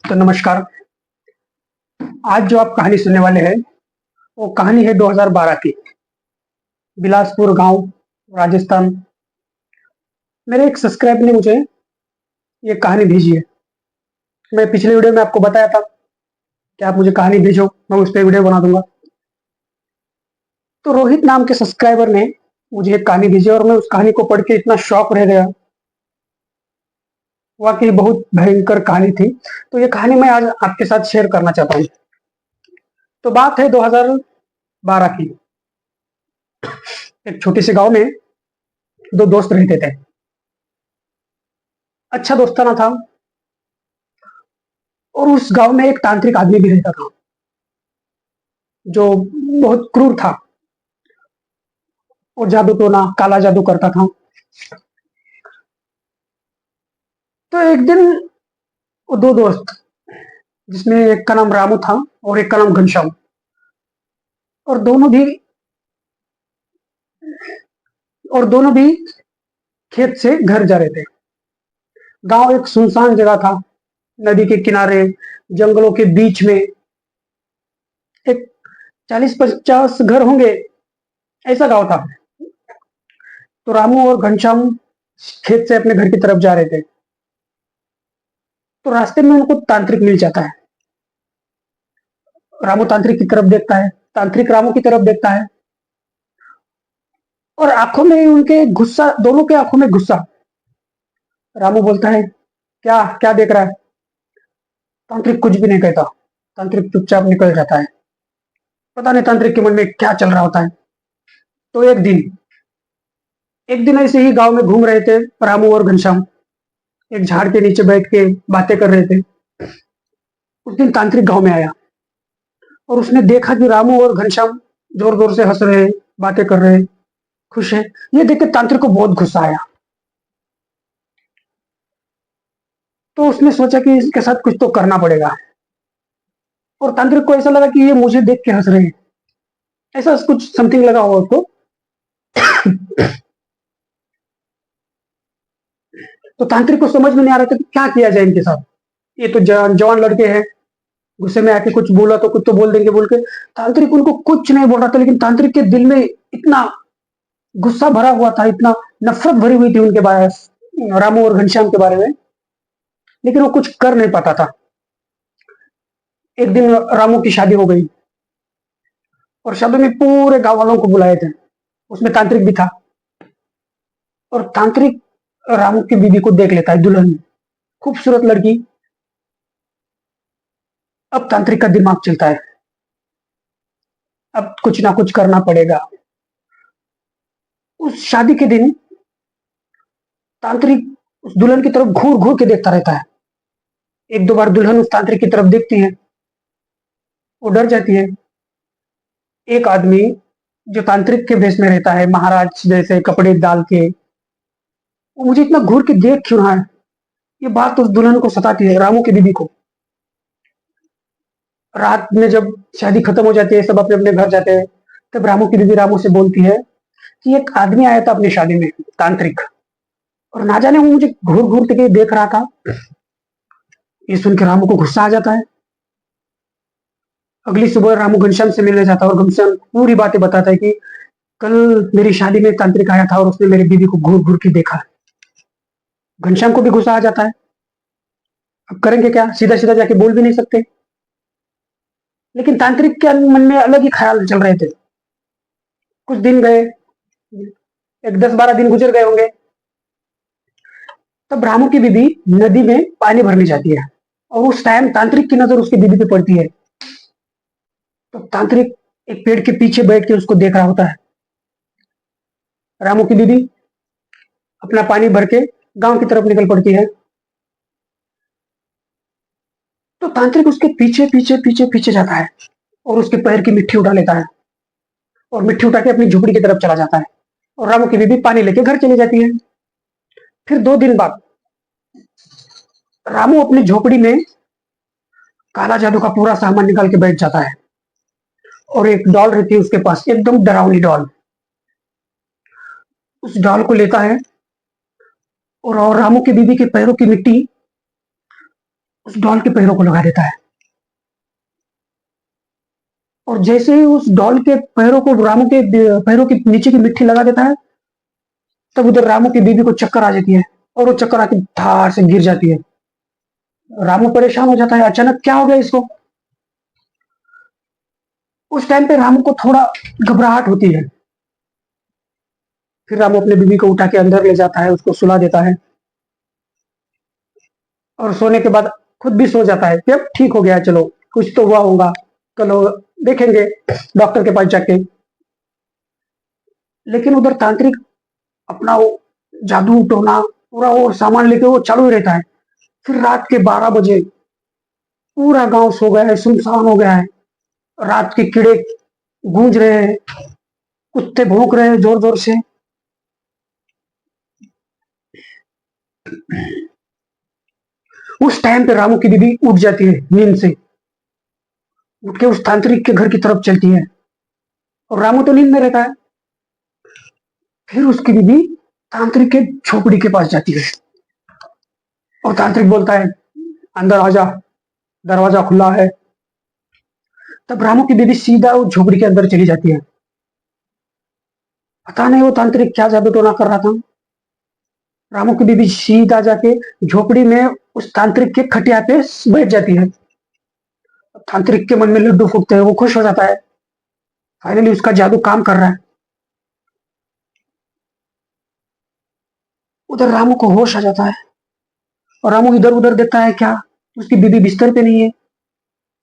तो नमस्कार। आज जो आप कहानी सुनने वाले हैं वो कहानी है 2012 की। बिलासपुर गांव, राजस्थान। मेरे एक सब्सक्राइबर ने मुझे ये कहानी भेजी है। मैं पिछले वीडियो में आपको बताया था कि आप मुझे कहानी भेजो, मैं उस पर वीडियो बना दूंगा। तो रोहित नाम के सब्सक्राइबर ने मुझे एक कहानी भेजी और मैं उस कहानी को पढ़ के इतना शॉक रह गया। वाकई बहुत भयंकर कहानी थी। तो ये कहानी मैं आज आपके साथ शेयर करना चाहता हूँ। तो बात है 2012 की। एक छोटे से गांव में दो दोस्त रहते थे। अच्छा दोस्ताना था। और उस गांव में एक तांत्रिक आदमी भी रहता था जो बहुत क्रूर था और जादू टोना काला जादू करता था। तो एक दिन वो दो दोस्त, जिसमें एक का नाम रामू था और एक का नाम घनश्याम, और दोनों भी खेत से घर जा रहे थे। गांव एक सुनसान जगह था, नदी के किनारे, जंगलों के बीच में। एक 40-50 घर होंगे, ऐसा गांव था। तो रामू और घनश्याम खेत से अपने घर की तरफ जा रहे थे। तो रास्ते में उनको तांत्रिक मिल जाता है। रामू तांत्रिक की तरफ देखता है, तांत्रिक रामू की तरफ देखता है, और आंखों में उनके गुस्सा, दोनों के आंखों में गुस्सा। रामू बोलता है, क्या क्या देख रहा है? तांत्रिक कुछ भी नहीं कहता। तांत्रिक चुपचाप निकल जाता है। पता नहीं तांत्रिक के मन में क्या चल रहा होता है। तो एक दिन ऐसे ही गांव में घूम रहे थे रामू और घनश्याम। एक झाड़ के नीचे बैठ के बातें कर रहे थे। उस दिन तांत्रिक गांव में आया और उसने देखा कि रामू और घनश्याम जोर जोर से हंस रहे, बातें कर रहे, खुश है। ये देख के तांत्रिक को बहुत गुस्सा आया। तो उसने सोचा कि इसके साथ कुछ तो करना पड़ेगा। और तांत्रिक को ऐसा लगा कि ये मुझे देख के हंस रहे हैं, ऐसा कुछ समथिंग लगा हुआ उसको। तो तांत्रिक को समझ में नहीं आ रहा था कि क्या किया जाए इनके साथ। ये तो जवान लड़के हैं, गुस्से में आके कुछ बोला तो कुछ तो बोल देंगे बोल के तांत्रिक उनको कुछ नहीं बोल रहा था। लेकिन तांत्रिक के दिल में इतना गुस्सा भरा हुआ था, इतना नफरत भरी हुई थी उनके बारे, रामू और घनश्याम के बारे में। लेकिन वो कुछ कर नहीं पाता था। एक दिन रामू की शादी हो गई और शादी में पूरे गांव वालों को बुलाए थे। उसमें तांत्रिक भी था। और तांत्रिक रामू की बीवी को देख लेता है, दुल्हन, खूबसूरत लड़की। अब तांत्रिक का दिमाग चलता है, अब कुछ ना कुछ करना पड़ेगा। उस शादी के दिन तांत्रिक उस दुल्हन की तरफ घूर घूर के देखता रहता है। एक दो बार दुल्हन उस तांत्रिक की तरफ देखती है, वो डर जाती है। एक आदमी जो तांत्रिक के भेष में रहता है, महाराज जैसे कपड़े डाल के, वो मुझे इतना घूर के देख क्यों रहा है? ये बात उस दुल्हन को सताती है, रामू की बीबी को। रात में जब शादी खत्म हो जाती है, सब अपने अपने घर जाते हैं, तब रामू की बीबी रामू से बोलती है कि एक आदमी आया था अपनी शादी में, तांत्रिक, और ना जाने वो मुझे घूर घूर के देख रहा था। ये सुन के रामू को गुस्सा आ जाता है। अगली सुबह रामू घनश्याम से मिलने जाता है और घनश्याम पूरी बातें बताता है कि कल मेरी शादी में तांत्रिक आया था और उसने मेरी बीवी को घूर घूर के देखा। घनश्याम को भी गुस्सा आ जाता है। अब करेंगे क्या? सीधा सीधा जाके बोल भी नहीं सकते। लेकिन तांत्रिक के मन में अलग ही ख्याल चल रहे थे। कुछ दिन गए, एक 10-12 दिन गुजर गए होंगे। तब रामू की बीबी नदी में पानी भरने जाती है और उस टाइम तांत्रिक की नजर उसकी बीबी पे पड़ती है। तो तांत्रिक एक पेड़ के पीछे बैठ के उसको देख रहा होता है। रामू की बीबी अपना पानी भर के गांव की तरफ निकल पड़ती है। तो तांत्रिक उसके पीछे पीछे पीछे पीछे जाता है और उसके पैर की मिट्टी उठा लेता है और मिट्टी उठा के अपनी झुपड़ी की तरफ चला जाता है। और रामू की बीबी पानी लेके घर चली जाती है। फिर 2 दिन बाद रामू अपनी झोपड़ी में काला जादू का पूरा सामान निकाल के बैठ जाता है। और एक डॉल रहती है उसके पास, एकदम डरावनी डॉल। उस डॉल को लेता है और रामू की बीबी के पैरों की मिट्टी उस डॉल के पैरों को लगा देता है। और जैसे ही उस डॉल के पैरों को रामू के पैरों के नीचे की मिट्टी लगा देता है, तब उधर रामू की बीबी को चक्कर आ जाती है और वो चक्कर आके धार से गिर जाती है। रामू परेशान हो जाता है, अचानक क्या हो गया इसको। उस टाइम पे रामू को थोड़ा घबराहट होती है। फिर रामू अपने बीबी को उठा के अंदर ले जाता है, उसको सुला देता है और सोने के बाद खुद भी सो जाता है कि अब ठीक हो गया, चलो कुछ तो हुआ होगा, चलो देखेंगे डॉक्टर के पास जाके। लेकिन उधर तांत्रिक अपना वो जादू टोना पूरा वो सामान लेके वो चालू ही रहता है। फिर रात के 12 बजे पूरा गांव सो गया है, सुनसान हो गया है। रात के कीड़े गूंज रहे हैं, कुत्ते भौंक रहे हैं जोर जोर से। उस टाइम पे रामू की बीबी उठ जाती है नींद से, उठ के उस तांत्रिक के घर की तरफ चलती है और रामू तो नींद में रहता है। फिर उसकी बीबी तांत्रिक के झोपड़ी के पास जाती है और तांत्रिक बोलता है अंदर आजा, दरवाजा खुला है। तब रामू की बीबी सीधा उस झोपड़ी के अंदर चली जाती है। पता नहीं वो तांत्रिक क्या जादू टोना कर रहा था। रामू की बीबी सीधा जाके झोपड़ी में उस तांत्रिक के खटिया पे बैठ जाती है। तांत्रिक के मन में लड्डू फूटते हैं, वो खुश हो जाता है, फाइनली उसका जादू काम कर रहा है। उधर रामू को होश आ जाता है और रामू इधर उधर देखता है, क्या उसकी बीबी बिस्तर पे नहीं है।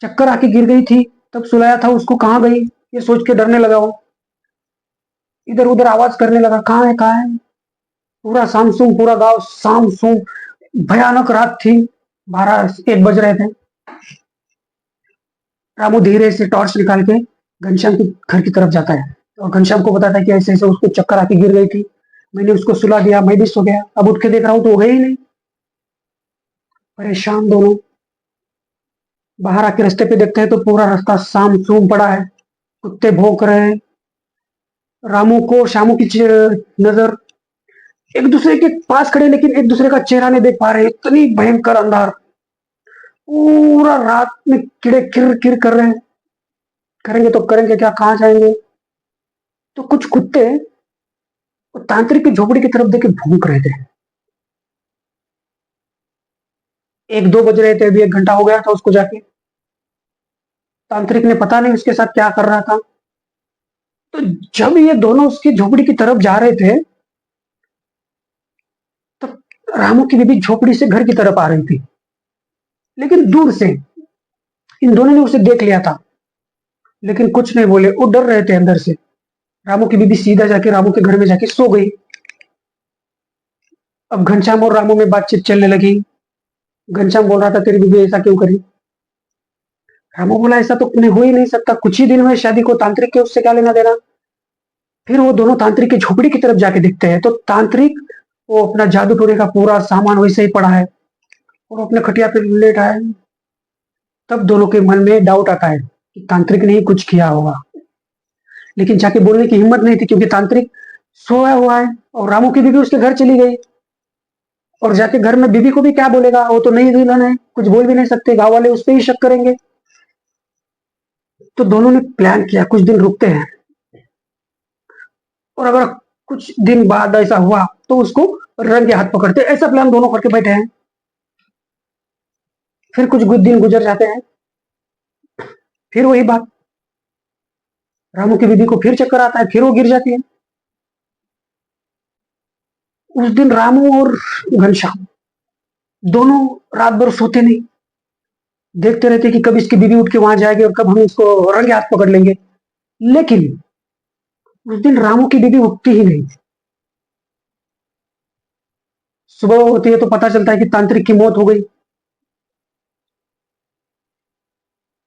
चक्कर आके गिर गई थी, तब सुलाया था उसको, कहाँ गई, ये सोच के डरने लगा वो। इधर उधर आवाज करने लगा, कहाँ है कहाँ है। पूरा सामसूम, पूरा गांव सामसूम, भयानक रात थी, 12-1 बज रहे थे। रामू धीरे से टॉर्च निकाल के घनश्याम के घर की तरफ जाता है और घनश्याम को बताता है कि ऐसे ऐसे उसको चक्कर आके गिर गई थी, मैंने उसको सुला दिया, मैं भी सो गया, अब उठ के देख रहा हूं तो वो है ही नहीं। परेशान दोनों बाहर आके रास्ते पे देखते हैं तो पूरा रास्ता सामसूम पड़ा है, कुत्ते भौंक रहे हैं। रामू को शामू की नजर एक दूसरे के पास खड़े लेकिन एक दूसरे का चेहरा नहीं देख पा रहे, इतनी भयंकर अंधार। पूरा रात में कीड़े किर किर कर रहे हैं, करेंगे तो करेंगे क्या, कहाँ जाएंगे। तो कुछ कुत्ते तांत्रिक की झोपड़ी की तरफ देखे भूख रहे थे। 1-2 बज रहे थे, अभी 1 घंटा हो गया था उसको जाके। तांत्रिक ने पता नहीं उसके साथ क्या कर रहा था। तो जब ये दोनों उसकी झोपड़ी की तरफ जा रहे थे, तो रामू की बीबी झोपड़ी से घर की तरफ आ रही थी, लेकिन दूर से। इन दोनों ने उसे देख लिया था लेकिन कुछ नहीं बोले, वो डर रहे थे अंदर से। रामू की बीबी सीधा जाके रामू के घर में जाके सो गई। अब घनश्याम और रामू में बातचीत चलने लगी। घनश्याम बोल रहा था, तेरी बीबी ऐसा क्यों करी। रामू बोला, ऐसा तो हो ही नहीं सकता, कुछ ही दिन हुए शादी को, तांत्रिक के उससे क्या लेना देना। फिर वो दोनों तांत्रिक की झोपड़ी की तरफ जाके दिखते हैं तो तांत्रिक वो अपना जादू टोने का पूरा सामान वैसे ही पड़ा है और अपने खटिया पे लेटा है। तब दोनों के मन में डाउट आता है कि तांत्रिक ने ही कुछ किया होगा, लेकिन जाके बोलने की हिम्मत नहीं थी क्योंकि तांत्रिक सोया हुआ है और रामू की बीबी उसके घर चली गई। और जाके घर में बीबी को भी क्या बोलेगा, वो तो नई दुल्हन है, कुछ बोल भी नहीं सकते, गांव वाले उस पर ही शक करेंगे। तो दोनों ने प्लान किया कुछ दिन रुकते हैं और अगर कुछ दिन बाद ऐसा हुआ तो उसको रंगे हाथ पकड़ते, ऐसा प्लान दोनों करके बैठे हैं। फिर कुछ दिन गुजर जाते हैं, फिर वही बात, रामू की बीबी को फिर चक्कर आता है, फिर वो गिर जाती है। उस दिन रामू और घनश्याम दोनों रात भर सोते नहीं, देखते रहते कि कब इसकी बीबी उठ के वहां जाएगी और कब हम इसको रंगे हाथ पकड़ लेंगे। लेकिन उस दिन रामू की बीबी उठती ही नहीं। सुबह होती है तो पता चलता है कि तांत्रिक की मौत हो गई।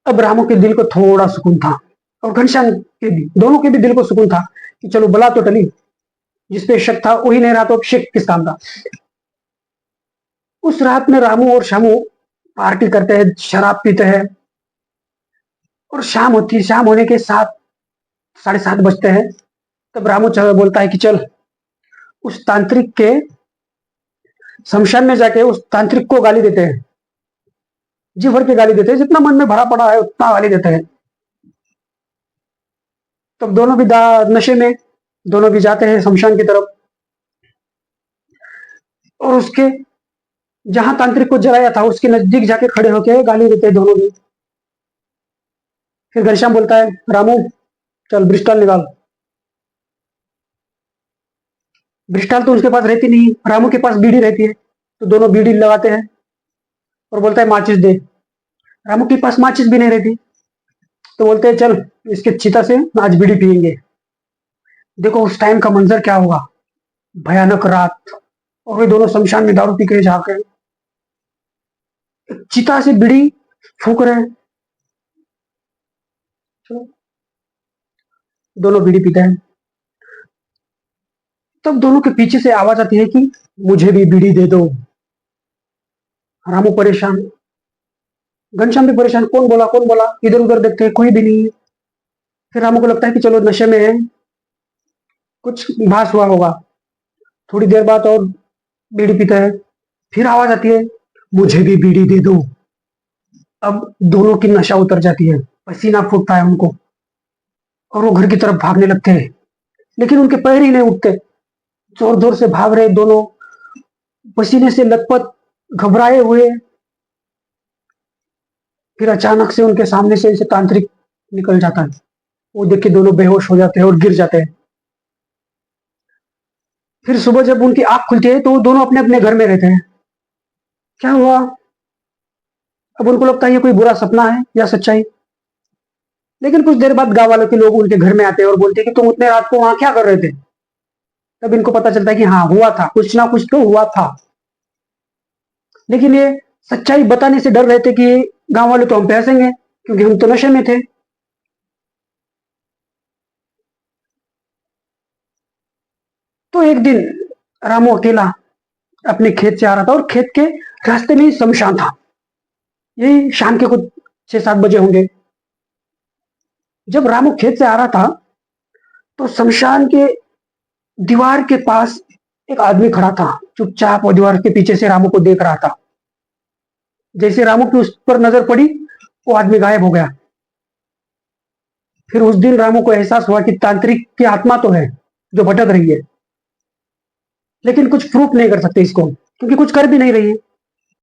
अब रामू के दिल को थोड़ा सुकून था और घनश्याम के भी, दोनों के भी दिल को सुकून था कि चलो बला तो टली, जिसपे शक था वही नहीं रहा तो अब शक किस काम का। उस रात में रामू और शामू पार्टी करते हैं, शराब पीते हैं और शाम होती है। शाम होने के 7-7:30 बजते हैं। तब रामू बोलता है कि चल उस तांत्रिक के शमशान में जाके उस तांत्रिक को गाली देते हैं। जी भर के गाली देते हैं, जितना मन में भरा पड़ा है उतना गाली देते हैं। तब दोनों भी नशे में, दोनों भी जाते हैं शमशान की तरफ, और उसके जहां तांत्रिक को जलाया था उसके नजदीक जाके खड़े होके गाली देते हैं दोनों भी। फिर घनश्याम बोलता है, रामू चल ब्रिस्टल निकाल। ब्रिस्टल तो उसके पास रहती नहीं, रामू के पास बीड़ी रहती है, तो दोनों बीड़ी लगाते हैं और बोलता है माचिस दे। रामू के पास माचिस भी नहीं रहती, तो बोलते हैं चल इसके चिता से आज बीड़ी पियेंगे। देखो उस टाइम का मंजर क्या होगा, भयानक रात, और वे दोनों शमशान में दारू पी के जाकर चिता से बीड़ी फूक रहे हैं। चलो, दोनों बीड़ी पीते हैं। तब दोनों के पीछे से आवाज आती है कि मुझे भी बीड़ी दे दो। रामू परेशान, घनश्याम भी परेशान, कौन बोला कौन बोला, इधर उधर देखते हैं कोई भी नहीं है। फिर रामू को लगता है कि चलो नशे में है, कुछ भास हुआ होगा। थोड़ी देर बाद और बीड़ी पीता है, फिर आवाज आती है मुझे भी बीड़ी दे दो। अब दोनों की नशा उतर जाती है, पसीना फूटता है उनको, और वो घर की तरफ भागने लगते हैं, लेकिन उनके पैर ही नहीं उठते। जोर जोर से भाग रहे दोनों, पसीने से लथपथ, घबराए हुए। फिर अचानक से उनके सामने से तांत्रिक निकल जाता है। वो देख के दोनों बेहोश हो जाते हैं और गिर जाते हैं। फिर सुबह जब उनकी आंख खुलती है तो वो दोनों अपने अपने घर में रहते हैं। क्या हुआ? अब उनको लगता है ये कोई बुरा सपना है या सच्चाई। लेकिन कुछ देर बाद गांव वालों के लोग उनके घर में आते हैं और बोलते हैं कि तुम उतने रात को वहां क्या कर रहे थे। तब इनको पता चलता है कि हाँ हुआ था, कुछ ना कुछ तो हुआ था। लेकिन ये सच्चाई बताने से डर रहे थे कि गांव वाले तो हम पे हंसेंगे, क्योंकि हम तो नशे में थे। तो एक दिन रामू अकेला अपने खेत से आ रहा था, और खेत के रास्ते में ही शमशान था। यही शाम के कुछ 6-7 बजे होंगे। जब रामू खेत से आ रहा था तो शमशान के दीवार के पास एक आदमी खड़ा था, चुपचाप, और दीवार के पीछे से रामू को देख रहा था। जैसे रामू की उस पर नजर पड़ी, वो आदमी गायब हो गया। फिर उस दिन रामू को एहसास हुआ कि तांत्रिक की आत्मा तो है जो भटक रही है, लेकिन कुछ प्रूफ नहीं कर सकते इसको, क्योंकि कुछ कर भी नहीं रही है।